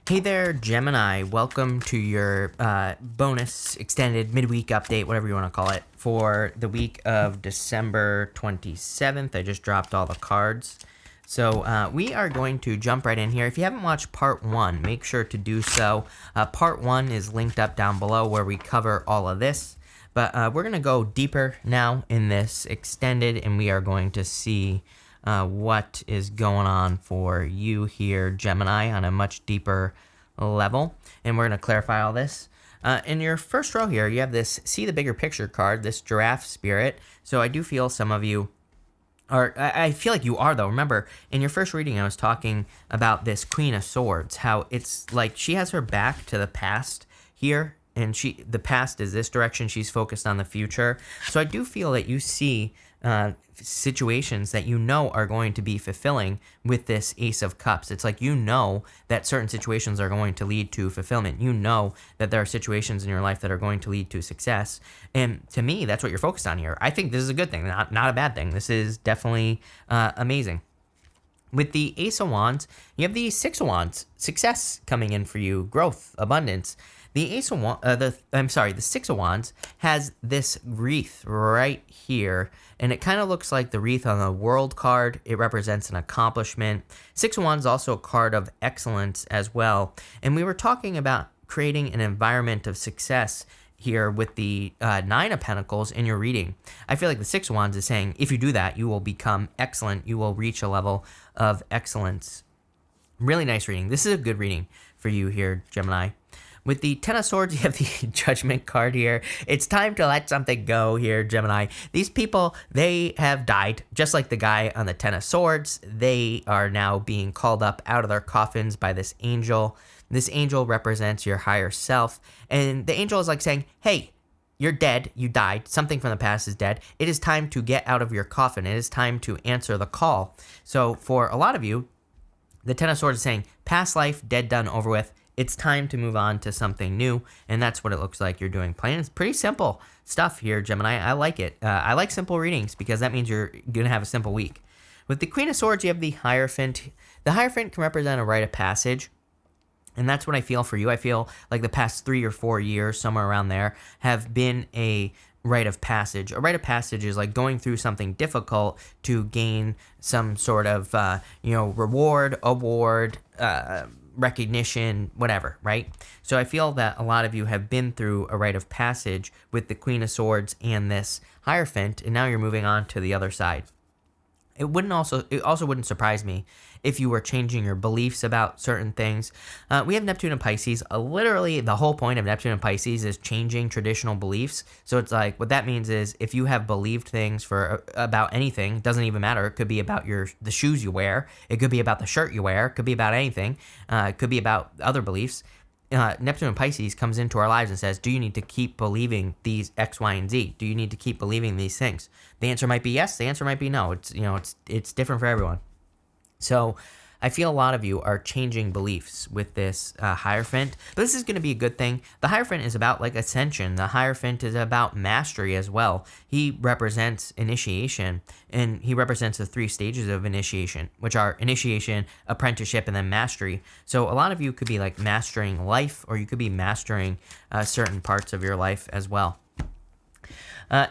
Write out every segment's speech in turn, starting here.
Hey there, Gemini. Welcome to your bonus extended midweek update, whatever you want to call it, for the week of December 27th. I just dropped all the cards. So we are going to jump right in here. If you haven't watched part one, make sure to do so. Part one is linked up down below where we cover all of this. But we're going to go deeper now in this extended, and we are going to see what is going on for you here, Gemini, on a much deeper level. And we're going to clarify all this. In your first row here, you have this see the bigger picture card, this giraffe spirit. So I do feel some of you are, I feel like you are though. Remember, in your first reading, I was talking about this Queen of Swords, how it's like she has her back to the past here. And the past is this direction. She's focused on the future. So I do feel that you see situations that you know are going to be fulfilling with this Ace of Cups. It's like you know that certain situations are going to lead to fulfillment. You know that there are situations in your life that are going to lead to success. And to me, that's what you're focused on here. I think this is a good thing, not a bad thing. This is definitely amazing. With the Ace of Wands, you have the Six of Wands, success coming in for you, growth, abundance. The the Six of Wands has this wreath right here, and it kind of looks like the wreath on the World card. It represents an accomplishment. Six of Wands is also a card of excellence as well. And we were talking about creating an environment of success here with the Nine of Pentacles in your reading. I feel like the Six of Wands is saying, if you do that, you will become excellent. You will reach a level of excellence. Really nice reading. This is a good reading for you here, Gemini. With the Ten of Swords, you have the Judgment card here. It's time to let something go here, Gemini. These people, they have died. Just like the guy on the Ten of Swords, they are now being called up out of their coffins by this angel. This angel represents your higher self. And the angel is like saying, hey, you're dead. You died. Something from the past is dead. It is time to get out of your coffin. It is time to answer the call. So for a lot of you, the Ten of Swords is saying, past life, dead, done, over with. It's time to move on to something new, and that's what it looks like you're doing. Plain, it's pretty simple stuff here, Gemini. I like it. I like simple readings because that means you're going to have a simple week. With the Queen of Swords, you have the Hierophant. The Hierophant can represent a rite of passage, and that's what I feel for you. I feel like the past 3 or 4 years, somewhere around there, have been a rite of passage. A rite of passage is like going through something difficult to gain some sort of, reward, award, recognition, whatever, right? So I feel that a lot of you have been through a rite of passage with the Queen of Swords and this Hierophant, and now you're moving on to the other side. It also wouldn't surprise me if you were changing your beliefs about certain things. We have Neptune and Pisces. Literally, the whole point of Neptune and Pisces is changing traditional beliefs. So it's like, what that means is if you have believed things about anything, it doesn't even matter. It could be about the shoes you wear. It could be about the shirt you wear. It could be about anything. It could be about other beliefs. Neptune and Pisces comes into our lives and says, do you need to keep believing these X, Y, and Z? Do you need to keep believing these things? The answer might be yes. The answer might be no. It's different for everyone. So I feel a lot of you are changing beliefs with this Hierophant, but this is going to be a good thing. The Hierophant is about like ascension. The Hierophant is about mastery as well. He represents initiation, and he represents the 3 stages of initiation, which are initiation, apprenticeship, and then mastery. So a lot of you could be like mastering life, or you could be mastering certain parts of your life as well.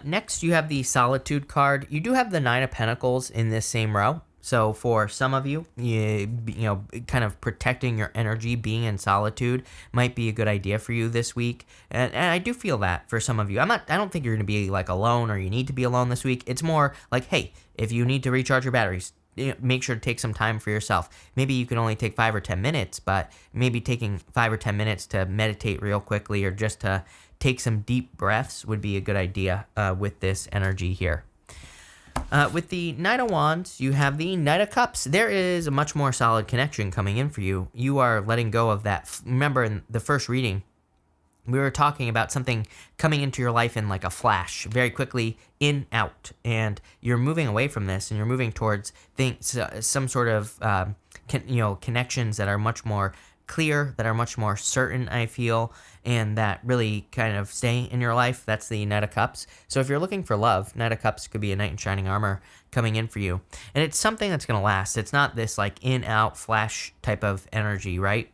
Next, you have the Solitude card. You do have the Nine of Pentacles in this same row. So for some of you, kind of protecting your energy, being in solitude might be a good idea for you this week. And I do feel that for some of you. I don't think you're going to be like alone or you need to be alone this week. It's more like, hey, if you need to recharge your batteries, make sure to take some time for yourself. Maybe you can only take 5 or 10 minutes, but maybe taking 5 or 10 minutes to meditate real quickly or just to take some deep breaths would be a good idea with this energy here. With the Knight of Wands, you have the Knight of Cups. There is a much more solid connection coming in for you. You are letting go of that. Remember in the first reading, we were talking about something coming into your life in like a flash, very quickly, in, out. And you're moving away from this and you're moving towards things, some sort of, connections that are much more clear, that are much more certain, I feel, and that really kind of stay in your life. That's the Knight of Cups. So if you're looking for love, Knight of Cups could be a knight in shining armor coming in for you. And it's something that's going to last. It's not this like in, out, flash type of energy, right?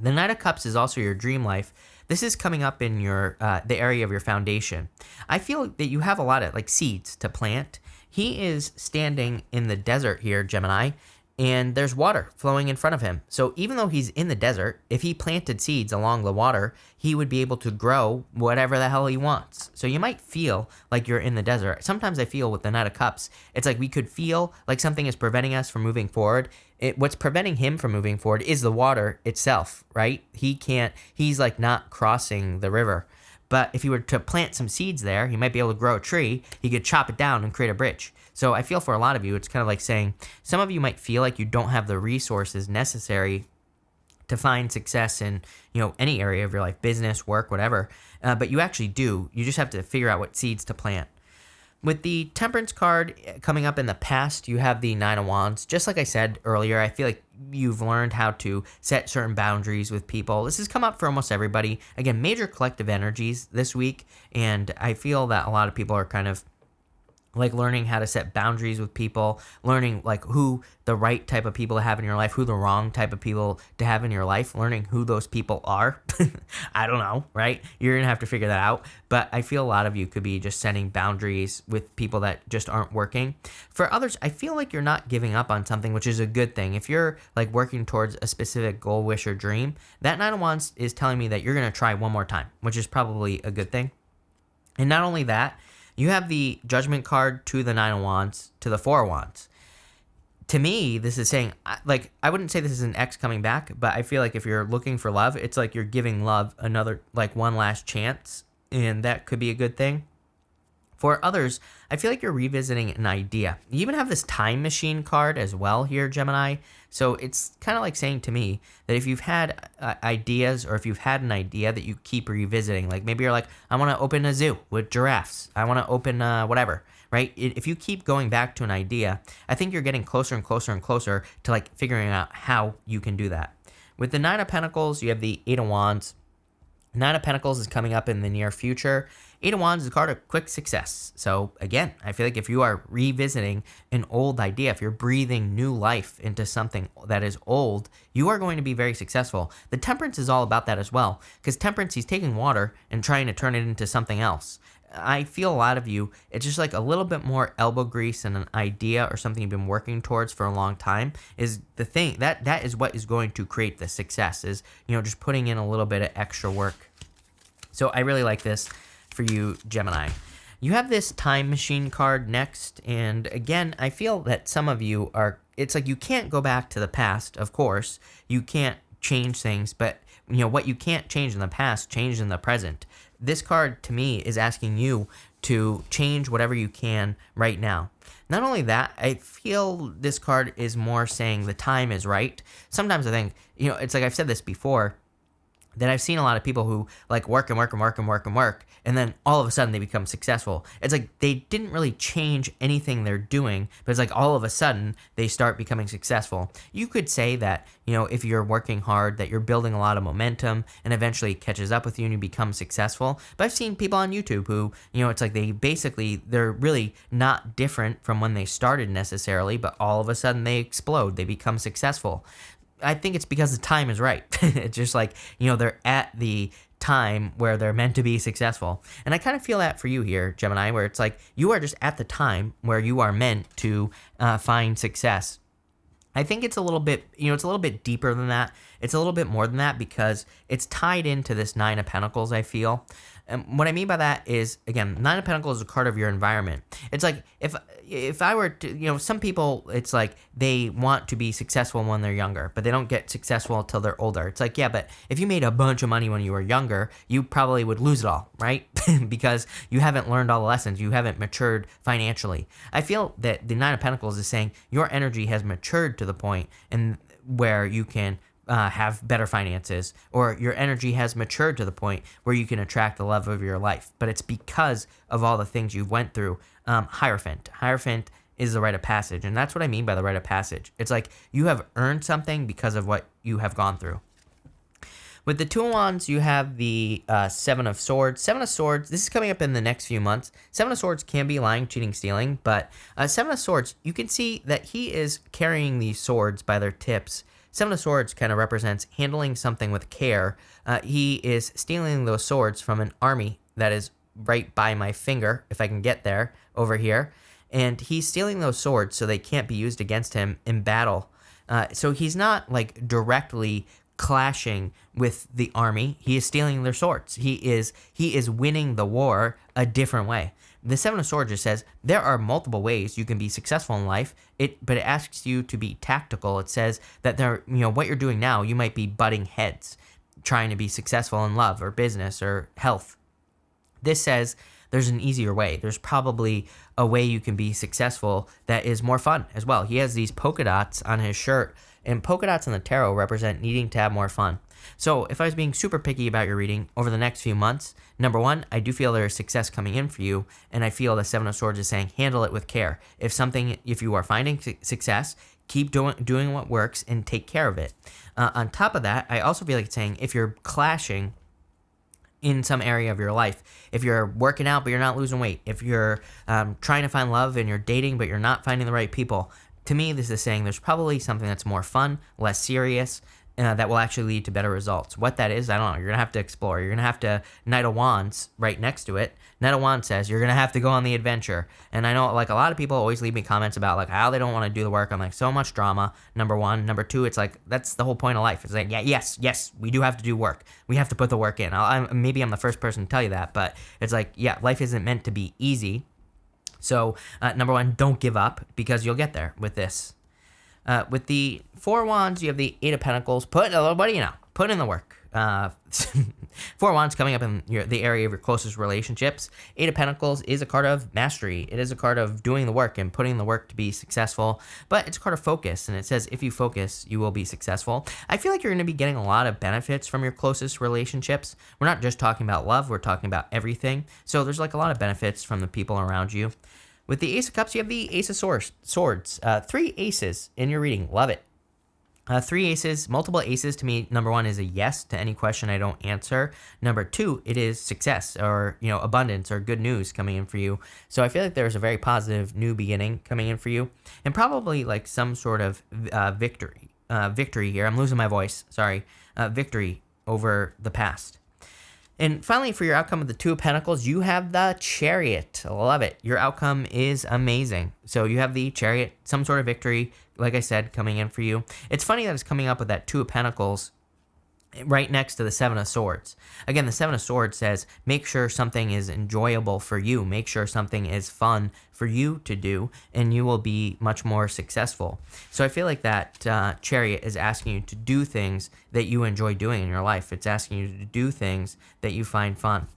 The Knight of Cups is also your dream life. This is coming up in your the area of your foundation. I feel that you have a lot of like seeds to plant. He is standing in the desert here, Gemini, and there's water flowing in front of him. So even though he's in the desert, if he planted seeds along the water, he would be able to grow whatever the hell he wants. So you might feel like you're in the desert. Sometimes I feel with the Knight of Cups, it's like we could feel like something is preventing us from moving forward. What's preventing him from moving forward is the water itself, right? He's like not crossing the river. But if he were to plant some seeds there, he might be able to grow a tree. He could chop it down and create a bridge. So I feel for a lot of you, it's kind of like saying some of you might feel like you don't have the resources necessary to find success in, any area of your life, business, work, whatever. But you actually do. You just have to figure out what seeds to plant. With the Temperance card coming up in the past, you have the Nine of Wands. Just like I said earlier, I feel like you've learned how to set certain boundaries with people. This has come up for almost everybody. Again, major collective energies this week, and I feel that a lot of people are kind of like learning how to set boundaries with people, learning like who the right type of people to have in your life, who the wrong type of people to have in your life, learning who those people are. I don't know, right? You're going to have to figure that out. But I feel a lot of you could be just setting boundaries with people that just aren't working. For others, I feel like you're not giving up on something, which is a good thing. If you're like working towards a specific goal, wish, or dream, that Nine of Wands is telling me that you're going to try one more time, which is probably a good thing. And not only that, you have the Judgment card to the Nine of Wands to the Four of Wands. To me, this is saying, like, I wouldn't say this is an ex coming back, but I feel like if you're looking for love, it's like you're giving love another, like, one last chance, and that could be a good thing. For others, I feel like you're revisiting an idea. You even have this Time Machine card as well here, Gemini. So it's kind of like saying to me that if you've had ideas, or if you've had an idea that you keep revisiting, like maybe you're like, I want to open a zoo with giraffes. I want to open whatever, right? If you keep going back to an idea, I think you're getting closer and closer and closer to like figuring out how you can do that. With the Nine of Pentacles, you have the Eight of Wands. Nine of Pentacles is coming up in the near future. Eight of Wands is a card of quick success. So again, I feel like if you are revisiting an old idea, if you're breathing new life into something that is old, you are going to be very successful. The Temperance is all about that as well, because Temperance, he's taking water and trying to turn it into something else. I feel a lot of you, it's just like a little bit more elbow grease and an idea or something you've been working towards for a long time is the thing that is what is going to create the success, is, just putting in a little bit of extra work. So I really like this for you, Gemini. You have this Time Machine card next, and again, I feel that some of you are, it's like you can't go back to the past, of course. You can't change things, but what you can't change in the past, change in the present. This card, to me, is asking you to change whatever you can right now. Not only that, I feel this card is more saying the time is right. Sometimes I think, it's like I've said this before, that I've seen a lot of people who like work and work and work and work and work, and then all of a sudden they become successful. It's like they didn't really change anything they're doing, but it's like all of a sudden they start becoming successful. You could say that, if you're working hard, that you're building a lot of momentum, and eventually it catches up with you and you become successful. But I've seen people on YouTube who, it's like they're really not different from when they started necessarily, but all of a sudden they explode, they become successful. I think it's because the time is right. It's just like, they're at the time where they're meant to be successful. And I kind of feel that for you here, Gemini, where it's like you are just at the time where you are meant to find success. I think it's a little bit, it's a little bit deeper than that. It's a little bit more than that because it's tied into this Nine of Pentacles, I feel. And what I mean by that is, again, Nine of Pentacles is a card of your environment. It's like if I were to, some people, it's like they want to be successful when they're younger, but they don't get successful until they're older. It's like, yeah, but if you made a bunch of money when you were younger, you probably would lose it all, right? Because you haven't learned all the lessons. You haven't matured financially. I feel that the Nine of Pentacles is saying your energy has matured to the point and where you can have better finances, or your energy has matured to the point where you can attract the love of your life. But it's because of all the things you've went through. Hierophant is the rite of passage, and that's what I mean by the rite of passage. It's like you have earned something because of what you have gone through. With the Two of Wands, you have the Seven of Swords. Seven of Swords, this is coming up in the next few months. Seven of Swords can be lying, cheating, stealing, but Seven of Swords, you can see that he is carrying these swords by their tips Seven of Swords kind of represents handling something with care. He is stealing those swords from an army that is right by my finger, if I can get there, over here. And he's stealing those swords so they can't be used against him in battle. So he's not like directly clashing with the army. He is stealing their swords. He is winning the war a different way. The Seven of Swords just says there are multiple ways you can be successful in life. But it asks you to be tactical. It says that what you're doing now, you might be butting heads, trying to be successful in love or business or health. This says there's an easier way. There's probably a way you can be successful that is more fun as well. He has these polka dots on his shirt, and polka dots in the tarot represent needing to have more fun. So if I was being super picky about your reading over the next few months, number one, I do feel there is success coming in for you, and I feel the Seven of Swords is saying handle it with care. If you are finding success, keep doing what works and take care of it. On top of that, I also feel like it's saying if you're clashing in some area of your life, if you're working out but you're not losing weight, if you're trying to find love and you're dating but you're not finding the right people, to me this is saying there's probably something that's more fun, less serious, that will actually lead to better results. What that is, I don't know. You're going to have to explore. You're going to have to, Knight of Wands right next to it. Knight of Wands says you're going to have to go on the adventure. And I know like a lot of people always leave me comments about like how they don't want to do the work. I'm like, so much drama, number one. Number two, it's like, that's the whole point of life. It's like, yes, we do have to do work. We have to put the work in. Maybe I'm the first person to tell you that, but it's like, yeah, life isn't meant to be easy. So number one, don't give up because you'll get there with this. With the Four Wands, you have the Eight of Pentacles. Put in the work. Four Wands coming up in the area of your closest relationships. Eight of Pentacles is a card of mastery. It is a card of doing the work and putting the work to be successful. But it's a card of focus, and it says if you focus, you will be successful. I feel like you're going to be getting a lot of benefits from your closest relationships. We're not just talking about love. We're talking about everything. So there's like a lot of benefits from the people around you. With the Ace of Cups, you have the Ace of Swords. Three aces in your reading. Love it. Three aces, multiple aces to me, number one is a yes to any question I don't answer. Number two, it is success or, abundance or good news coming in for you. So I feel like there's a very positive new beginning coming in for you and probably like some sort of victory here. I'm losing my voice. Sorry. Victory over the past. And finally, for your outcome of the Two of Pentacles, you have the Chariot. I love it. Your outcome is amazing. So you have the Chariot, some sort of victory, like I said, coming in for you. It's funny that it's coming up with that Two of Pentacles right next to the Seven of Swords. Again, the Seven of Swords says, make sure something is enjoyable for you. Make sure something is fun for you to do, and you will be much more successful. So I feel like that Chariot is asking you to do things that you enjoy doing in your life. It's asking you to do things that you find fun.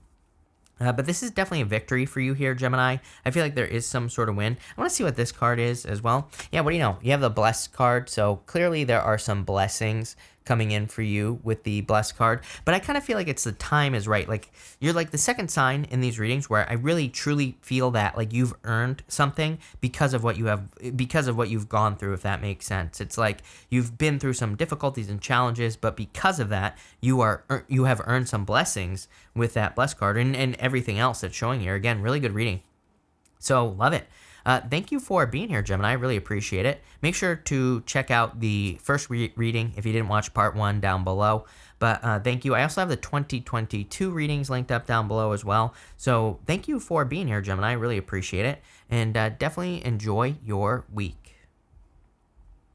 But this is definitely a victory for you here, Gemini. I feel like there is some sort of win. I want to see what this card is as well. Yeah, what do you know? You have the Blessed card, so clearly there are some blessings coming in for you with the Blessed card. But I kind of feel like it's the time is right. Like you're like the second sign in these readings where I really truly feel that like you've earned something because of what you've gone through, if that makes sense. It's like you've been through some difficulties and challenges, but because of that, you have earned some blessings with that Blessed card and everything else that's showing here. Again, really good reading. So love it. Thank you for being here, Gemini. I really appreciate it. Make sure to check out the first reading if you didn't watch part one down below. But thank you. I also have the 2022 readings linked up down below as well. So thank you for being here, Gemini. I really appreciate it. And definitely enjoy your week.